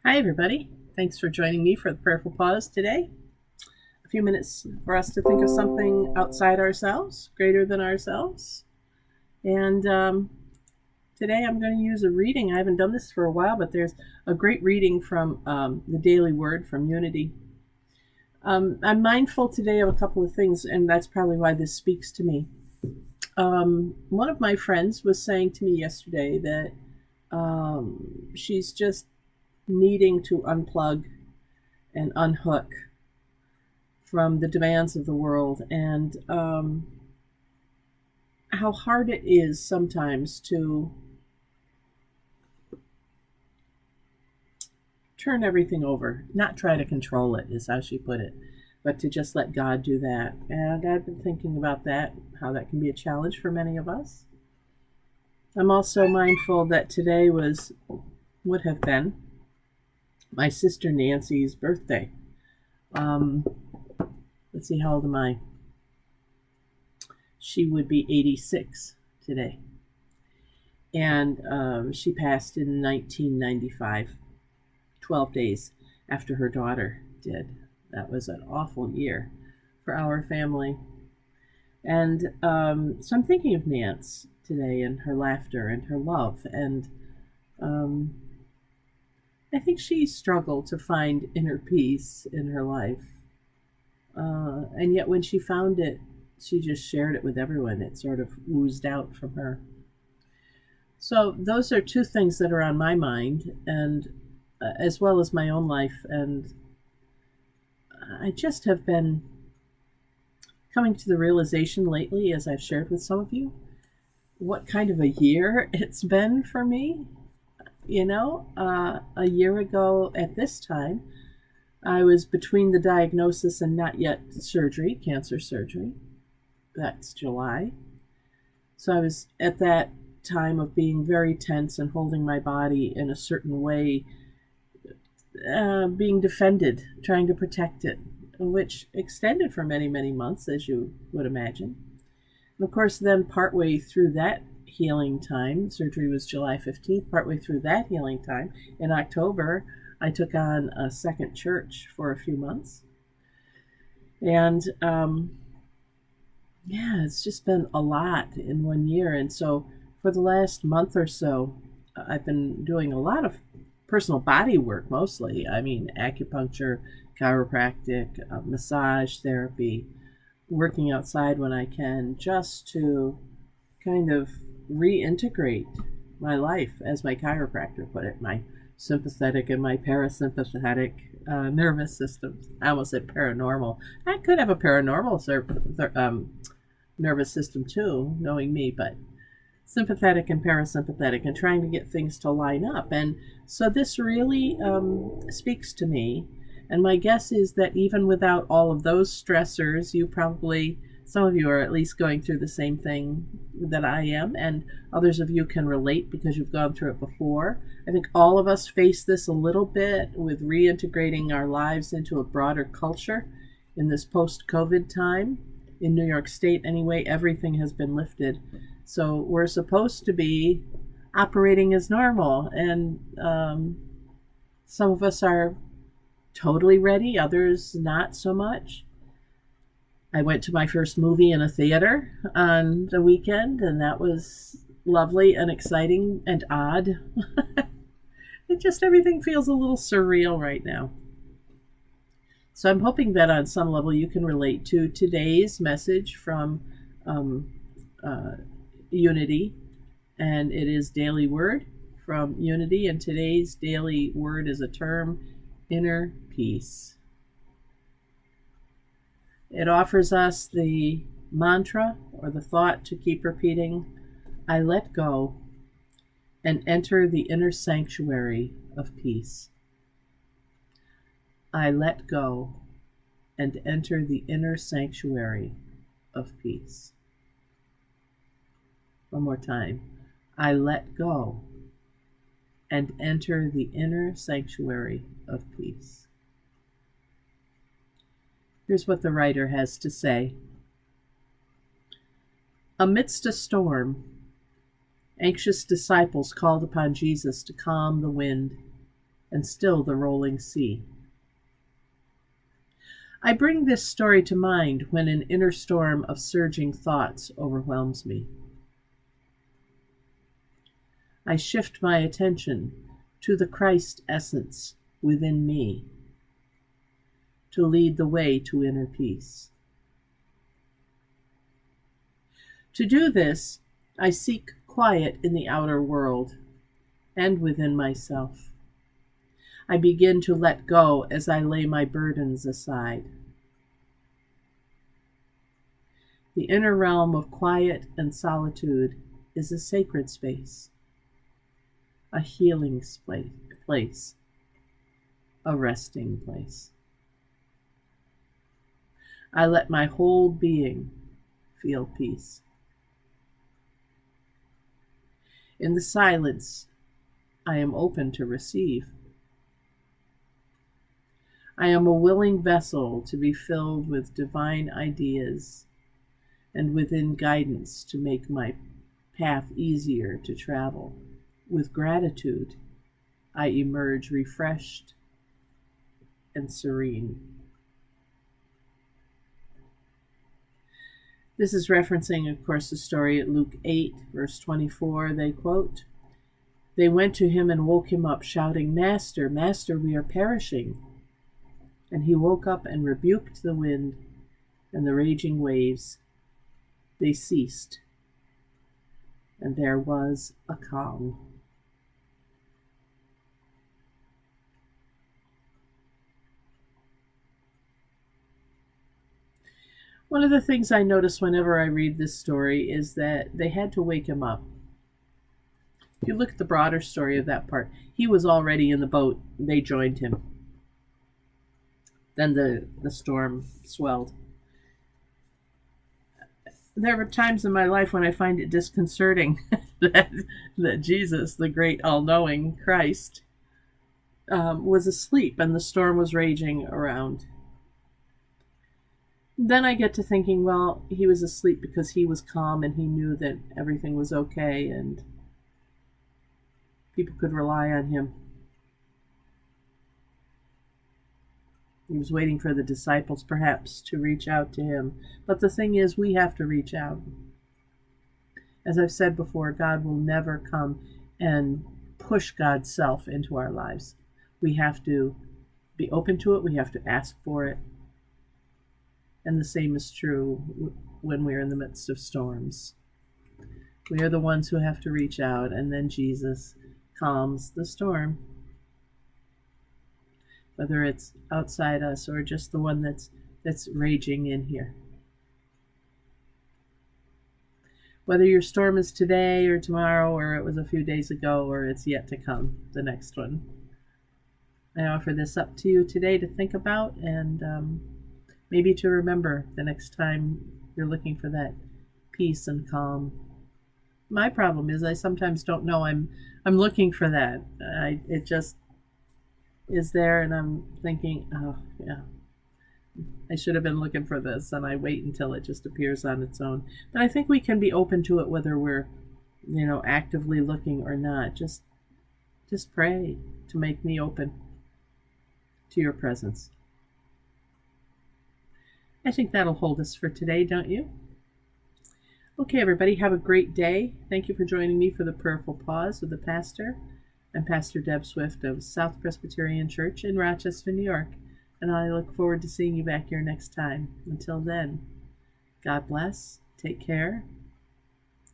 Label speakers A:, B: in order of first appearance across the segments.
A: Hi, everybody. Thanks for joining me for the prayerful pause today. A few minutes for us to think of something outside ourselves, greater than ourselves. And today I'm going to use a reading. I haven't done this for a while, but there's a great reading from the Daily Word from Unity. I'm mindful today of a couple of things, and that's probably why this speaks to me. One of my friends was saying to me yesterday that she's just needing to unplug and unhook from the demands of the world, and how hard it is sometimes to turn everything over, not try to control it, is how she put it, but to just let God do that. And I've been thinking about that, how that can be a challenge for many of us. I'm also mindful that today would have been my sister Nancy's birthday. Um, let's see, how old am I? She would be 86 today. And she passed in 1995, 12 days after her daughter did. That was an awful year for our family. And so I'm thinking of Nance today and her laughter and her love. And um, I think she struggled to find inner peace in her life. And yet, when she found it, she just shared it with everyone. It sort of oozed out from her. So, those are two things that are on my mind, and as well as my own life. And I just have been coming to the realization lately, as I've shared with some of you, what kind of a year it's been for me. A year ago at this time, I was between the diagnosis and not yet surgery, cancer surgery. That's July. So I was at that time of being very tense and holding my body in a certain way, being defended, trying to protect it, which extended for many, many months, as you would imagine. And of course, then partway through that healing time, surgery was July 15th, partway through that healing time, in October, I took on a second church for a few months. And yeah, it's just been a lot in one year. And so for the last month or so, I've been doing a lot of personal body work mostly. I mean, acupuncture, chiropractic, massage therapy, working outside when I can, just to kind of reintegrate my life, as my chiropractor put it, my sympathetic and my parasympathetic nervous systems. I almost said paranormal. I could have a paranormal nervous system too, knowing me, but sympathetic and parasympathetic, and trying to get things to line up. And so this really speaks to me. And my guess is that even without all of those stressors, some of you are at least going through the same thing that I am, and others of you can relate because you've gone through it before. I think all of us face this a little bit with reintegrating our lives into a broader culture in this post-COVID time. In New York State, anyway, everything has been lifted. So we're supposed to be operating as normal, and some of us are totally ready, others not so much. I went to my first movie in a theater on the weekend, and that was lovely and exciting and odd. Everything feels a little surreal right now. So I'm hoping that on some level you can relate to today's message from um, Unity, and it is Daily Word from Unity, and today's daily word is a term, inner peace. It offers us the mantra or the thought to keep repeating, I let go and enter the inner sanctuary of peace. I let go and enter the inner sanctuary of peace. One more time. I let go and enter the inner sanctuary of peace. Here's what the writer has to say. Amidst a storm, anxious disciples called upon Jesus to calm the wind. and still the rolling sea. I bring this story to mind when an inner storm of surging thoughts overwhelms me. I shift my attention to the Christ essence within me to lead the way to inner peace. To do this, I seek quiet in the outer world and within myself. I begin to let go as I lay my burdens aside. The inner realm of quiet and solitude is a sacred space, a healing place, a resting place. I let my whole being feel peace. In the silence, I am open to receive. I am a willing vessel to be filled with divine ideas and within guidance to make my path easier to travel. With gratitude, I emerge refreshed and serene. This is referencing, of course, the story at Luke 8, verse 24. They quote, "They went to him and woke him up, shouting, 'Master, Master, we are perishing.' And he woke up and rebuked the wind and the raging waves. They ceased, and there was a calm." One of the things I notice whenever I read this story is that they had to wake him up. If you look at the broader story of that part, he was already in the boat. They joined him. Then the storm swelled. There were times in my life when I find it disconcerting that Jesus, the great all-knowing Christ, was asleep and the storm was raging around. Then I get to thinking, well, he was asleep because he was calm and he knew that everything was okay and people could rely on him. He was waiting for the disciples, perhaps, to reach out to him. But the thing is, we have to reach out. As I've said before, God will never come and push God's self into our lives. We have to be open to it. We have to ask for it. And the same is true when we're in the midst of storms. We are the ones who have to reach out, and then Jesus calms the storm. Whether it's outside us or just the one that's raging in here. Whether your storm is today or tomorrow, or it was a few days ago, or it's yet to come, the next one. I offer this up to you today to think about and maybe to remember the next time you're looking for that peace and calm. My problem is I sometimes don't know I'm looking for that. It just is there, and I'm thinking, oh, yeah, I should have been looking for this, and I wait until it just appears on its own. But I think we can be open to it whether we're, actively looking or not. Just pray to make me open to your presence. I think that'll hold us for today, don't you? Okay, everybody, have a great day. Thank you for joining me for the Prayerful Pause with the Pastor. I'm Pastor Deb Swift of South Presbyterian Church in Rochester, New York, and I look forward to seeing you back here next time. Until then, God bless, take care,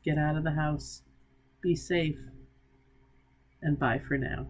A: get out of the house, be safe, and bye for now.